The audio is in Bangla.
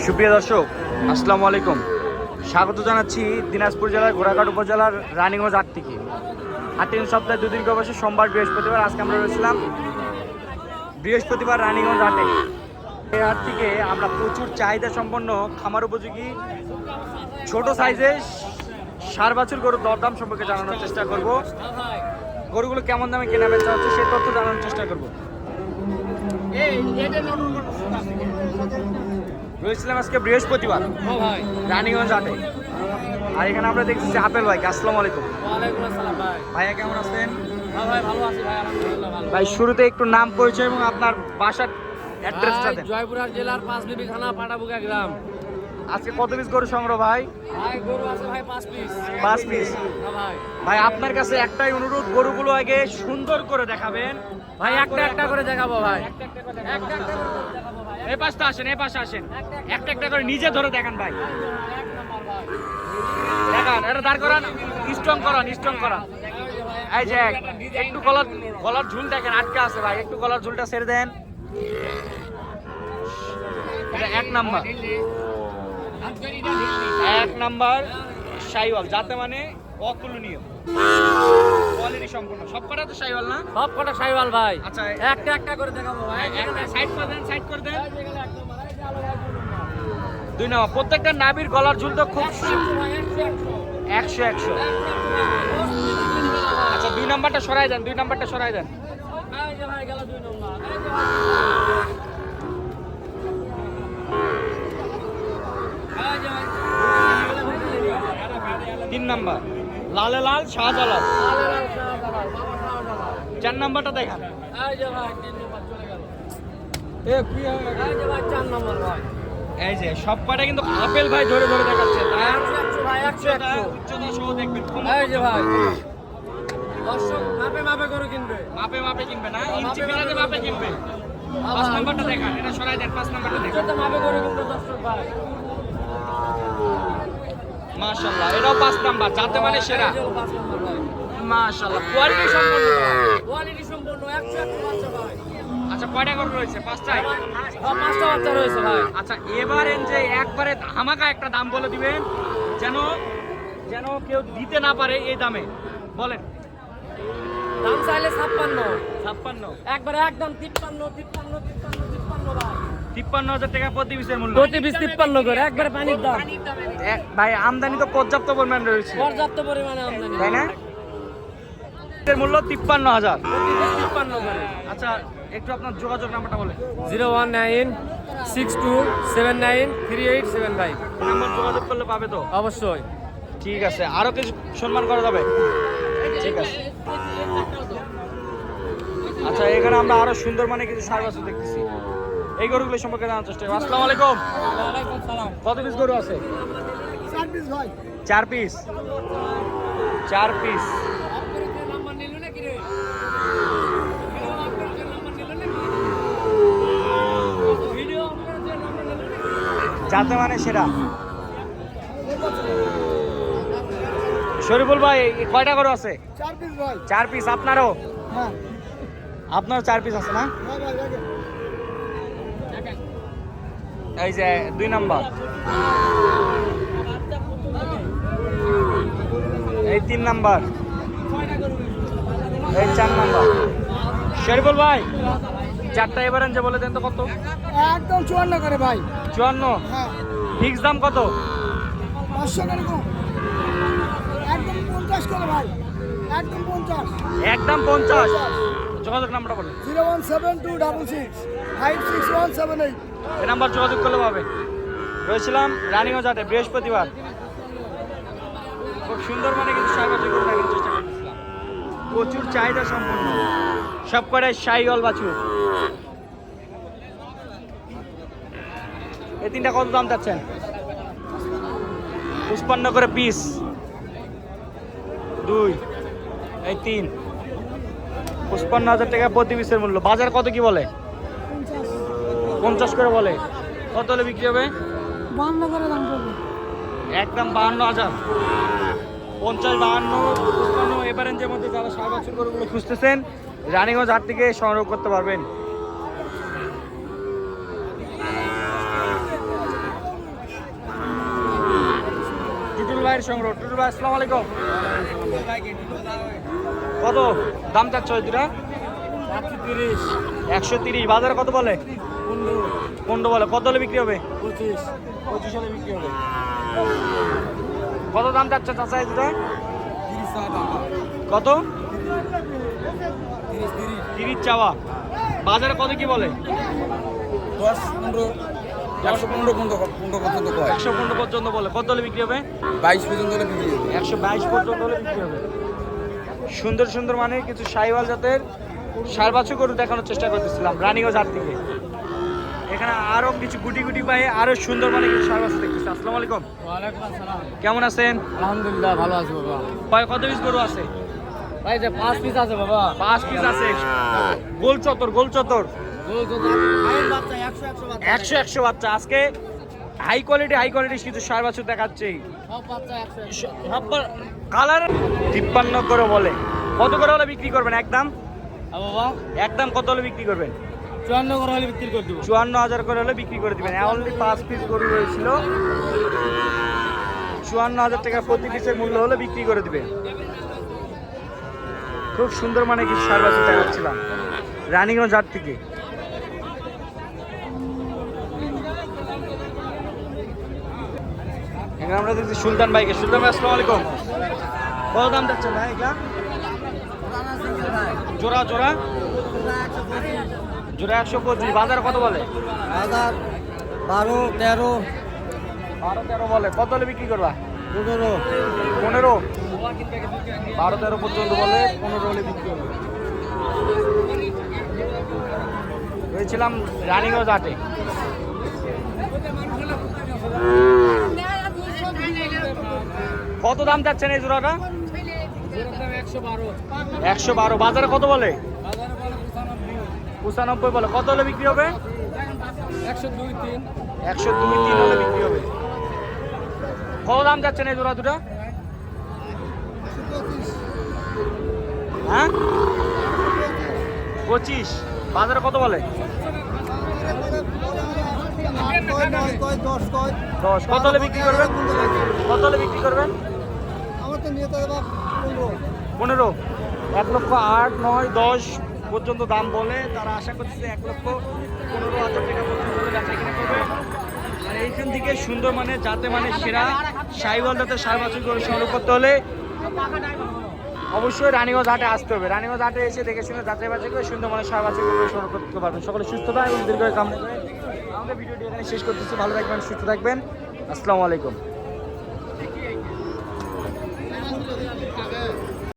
সুপ্রিয় দর্শক, আসসালামু আলাইকুম। স্বাগত জানাচ্ছি দিনাজপুর জেলার ঘোড়াঘাট উপজেলার রানীগঞ্জ হাট থেকে। হাটের সপ্তাহে দুদিন করে বসে, সোমবার বৃহস্পতিবার। আজকে আমরা রয়েছিলাম বৃহস্পতিবার রানীগঞ্জ হাটে। এই হাট থেকে আমরা প্রচুর চাহিদা সম্পন্ন খামার উপযোগী ছোট সাইজের ষাঁড় বাছুর গরুর দরদাম সম্পর্কে জানানোর চেষ্টা করব। গরুগুলো কেমন দামে কেনা বেচা হচ্ছে সেই তথ্য জানানোর চেষ্টা করব। রয়েছিলাম আজকে বৃহস্পতিবার রানীগঞ্জ হাটে। আর এখানে আমরা দেখছি আপেল ভাই। আসসালামু আলাইকুম। ভাইয়া কেমন আছেন? ভাই শুরুতে একটু নাম পরিচয় এবং আপনার বাসার অ্যাড্রেসটা দেন। জয়পুরহাট জেলার পাঁচবিবি থানা পাটাবুকা গ্রাম। আজকে কত পিস গরু সংগ্রহ ভাই? গরু আছে ভাই 5 পিস। 5 পিস। ভাই আপনার কাছে একটাই অনুরোধ, গরুগুলো আগে সুন্দর করে দেখাবেন ভাই, একটা একটা করে দেখাবো ভাই। এই পাশটা আসেন, এই পাশে আসেন, একটা একটা করে নিজে ধরে দেখান ভাই। দেখান, এটা দাঁড় করান, স্ট্রং করান, স্ট্রং করান। এই যে একটু গলার ঝুল দেখেন আটকে আছে ভাই, একটু গলার ঝুলটা ছেড়ে দেন। এটা 1 নাম্বার, 1 নাম্বার শাইওয়াল, যাতে মানে অতুলনীয় কোয়ালিটি সম্পূর্ণ। সব কটা তো শাইওয়াল না? সব কটা শাইওয়াল ভাই। আচ্ছা, একটা একটা করে দেখাবো ভাই। সাইড করে দেন, সাইড করে দেন। 2 নাম্বার, প্রত্যেকটা নাভির গলার ঝুল তো খুব 100। আচ্ছা 2 নাম্বারটা সরাই দেন, 2 নাম্বারটা সরাই দেন। 3 নাম্বার লালে লাল শাহজালাল। 4 নাম্বারটা দেখান। এই যে সব কটা কিন্তু আপেল ভাই ধরে ধরে দেখাচ্ছে। উচ্চতা সহ দেখবেন। মাপে মাপে করে কিনবে, মাপে মাপে কিনবে না, ইঞ্চি মিলাতে মাপে কিনবে। 5 নাম্বারটা দেখান, এটা সরাই দেন। 5 নাম্বারটা দেখান। মাপে করে কিনবে দর্শক ভাই। মাশাআল্লাহ, এটাও 5 নাম্বার, যাতে মানে সেরা। মাশাআল্লাহ, কোয়ালিটি সম্পন্ন। কোয়ালিটি সম্পূর্ণ 100 বাচ্চা ভাই। আচ্ছা কয়টা গরু রয়েছে? 5টাই। 5টা বাচ্চা রয়েছে ভাই। আচ্ছা এবারেন যে একবারে ধামাকা একটা দাম বলে দিবেন, যেন যেন কেউ দিতে না পারে এই দামে বলেন। দাম চাইলে 56। 56 একবারে একদম 53 ভাই। 53,000 টাকা প্রতি পিসের মূল্য। প্রতি পিস 53 করে, একবারে পানির দাম। ভাই আমদানি তো পর্যাপ্ত পরিমাণ রয়েছে, পর্যাপ্ত পরিমাণে আমদানি, তাই না? এর মূল্য 53,000। প্রতি পিস 53 করে। আচ্ছা একটু আপনার যোগাযোগ নাম্বারটা বলেন। 01962793875। নাম্বার যোগাযোগ করলে পাবে তো? অবশ্যই। ঠিক আছে, আরো কিছু সম্মান করা যাবে? ঠিক আছে। আচ্ছা এখানে আমরা আরো সুন্দর মানে কিছু ষাঁড় বাছুর দেখতেছি, এই গরুগুলো সম্পর্কে জানার চেষ্টা করব। আসসালামু আলাইকুম। ওয়ালাইকুম সালাম। কত পিস গরু আছে? 4 পিস ভাই। 4 পিস। 4 পিস। নাম্বার নিল নাকি রে? ভিডিও আপনাদের নাম্বার নিল নাকি? যাতে মানে সেরা। শরীফুল ভাই কয়টা গরু আছে? 4 পিস ভাই। 4 পিস। আপনারও? হ্যাঁ। আপনারও 4 পিস আছে না? হ্যাঁ ভাই, দেখেন। এই যে 2 নাম্বার, এই 3 নাম্বার, এই 4 নাম্বার। শরীফুল ভাই 4টা এবারেন যে বলে দেন তো কত? একদম 54 করে ভাই। 54। হ্যাঁ। ফিক্স দাম কত? 500 করে কম। একদম 50 করে ভাই। একদম 50। একদম 50। যোগাযোগ নাম্বারটা বলেন। 01726656178। এই নাম্বার যোগাযোগ করলে পাবে। রয়েছিলাম রানীগঞ্জ হাটে বৃহস্পতিবার। খুব সুন্দর মানে কিন্তু ষাঁড় বাছুর গরু দেখার চেষ্টা করতেছিলাম, প্রচুর চাহিদা সম্পন্ন, সব করে শাইওয়াল বাছুর। এই 3টা কত দাম চাচ্ছেন? 55 করে পিস। 2 এই 3, 55,000 টাকা প্রতি পিসের মূল্য। বাজার কত কি বলে? 50 করে বলে। কত হলে বিক্রি হবে? 52 করে দাম পড়বে। একদম 52,000। 50, 52, 55 এবারের যে মধ্যে যারা ষাঁড় বাছুর গরুগুলো খুঁজতেছেন রানীগঞ্জ হাট থেকে সংগ্রহ করতে পারবেন। ভাইয়ের সংগ্রহ। টুটুল ভাই আসসালামু আলাইকুম। কত দাম চাচ্ছ ওই দুটা? 130। বাজারে কত বলে? 15 বলে। কত হলে বিক্রি হবে? 25 হলে বিক্রি হবে। কত দাম চাচ্ছে চাচা এই দুটা? কত? 30 চাওয়া। বাজারে কত কি বলে? 115 পর্যন্ত বলে। কত হলে বিক্রি হবে? 22 পর্যন্ত হলে বিক্রি হবে। 122 পর্যন্ত হলে বিক্রি হবে। সুন্দর সুন্দর মানে কিছু শাহিওয়াল জাতের ষাঁড় বাছুর গরু দেখানোর চেষ্টা করতেছিলাম রানীগঞ্জ হাট থেকে। এখানে আরো কিছু গুটি গুটি পায়ে আরো সুন্দর মানে কিছু ষাঁড় বাছুর দেখতেছি। আসসালামু আলাইকুম। ওয়ালাইকুম আসসালাম। কেমন আছেন? আলহামদুলিল্লাহ ভালো আছি বাবা। ভাই কত পিস গরু আছে? ভাই যে 5 পিস আছে বাবা। 5 পিস আছে। গোল চত্বর গোল চত্বর। ভাইয়ের বাচ্চা 100 100 বাচ্চা। আজকে হাই কোয়ালিটি কিছু ষাঁড় বাছুর দেখাচ্ছে। সব বাচ্চা 100। সব কালার 53 করে বলে। কত করে হলে বিক্রি করবেন একদম? বাবা একদম কত হলে বিক্রি করবেন? 54 করে হলে বিক্রি করে দেব। 54,000 করে হলে বিক্রি করে দিবেন। অনলি 5 পিস গরু রয়েছিল, 54,000 টাকা প্রতি পিসের মূল্য হলে বিক্রি করে দিবে। খুব সুন্দর মানে কিছু ষাঁড় বাছুর দেখাচ্ছিলাম রানীগঞ্জ হাট থেকে। এখানে আমরা দেখছি সুলতান ভাইকে। সুলতান ভাই আসসালামু আলাইকুম। কত দাম যাচ্ছে ভাই এগুলা? জোড়া জোড়া 125। বাজার কত বলে? বাজার 12 13 12-13 বলে। কত হলে বিক্রি করবা? 15 15। 12-13 পর্যন্ত বলে, 15 হলে বিক্রি হবে। হয়েছিলাম রানীগঞ্জ হাটে। কত দাম যাচ্ছেন এই জোড়াটা? 112। বাজারে কত বলে? 95 বলে। কত হলে বিক্রি হবে? 102-3 হলে বিক্রি হবে। কত দাম যাচ্ছেন এই জোড়া দুটা? হ্যাঁ 25। বাজারে কত বলে? 10। কত হলে বিক্রি করবেন? কত হলে বিক্রি করবেন? আমার তো নিয়ে তো 15। 1,08,000 9 10 পর্যন্ত দাম বলে। তারা আশা করছে 1,15,000 টাকা পর্যন্ত বেচা কিনা করবে। আর এইখান থেকে সুন্দর মানে যাতে মানে সেরা শাহিওয়াল জাতের ষাঁড় বাছুর গরু সংগ্রহ করতে হলে অবশ্যই রানীগঞ্জ হাটে আসতে হবে। রানীগঞ্জ হাটে এসে দেখে শুনে যাচাই বাছাই করে সুন্দর মানে ষাঁড় বাছুর গরু সংগ্রহ করতে পারবেন। সকলে সুস্থতা এবং দীর্ঘ কামনা করে আমাদের ভিডিওটি এখানে শেষ করতেছি। ভালো থাকবেন, সুস্থ থাকবেন। আসসালামু আলাইকুম।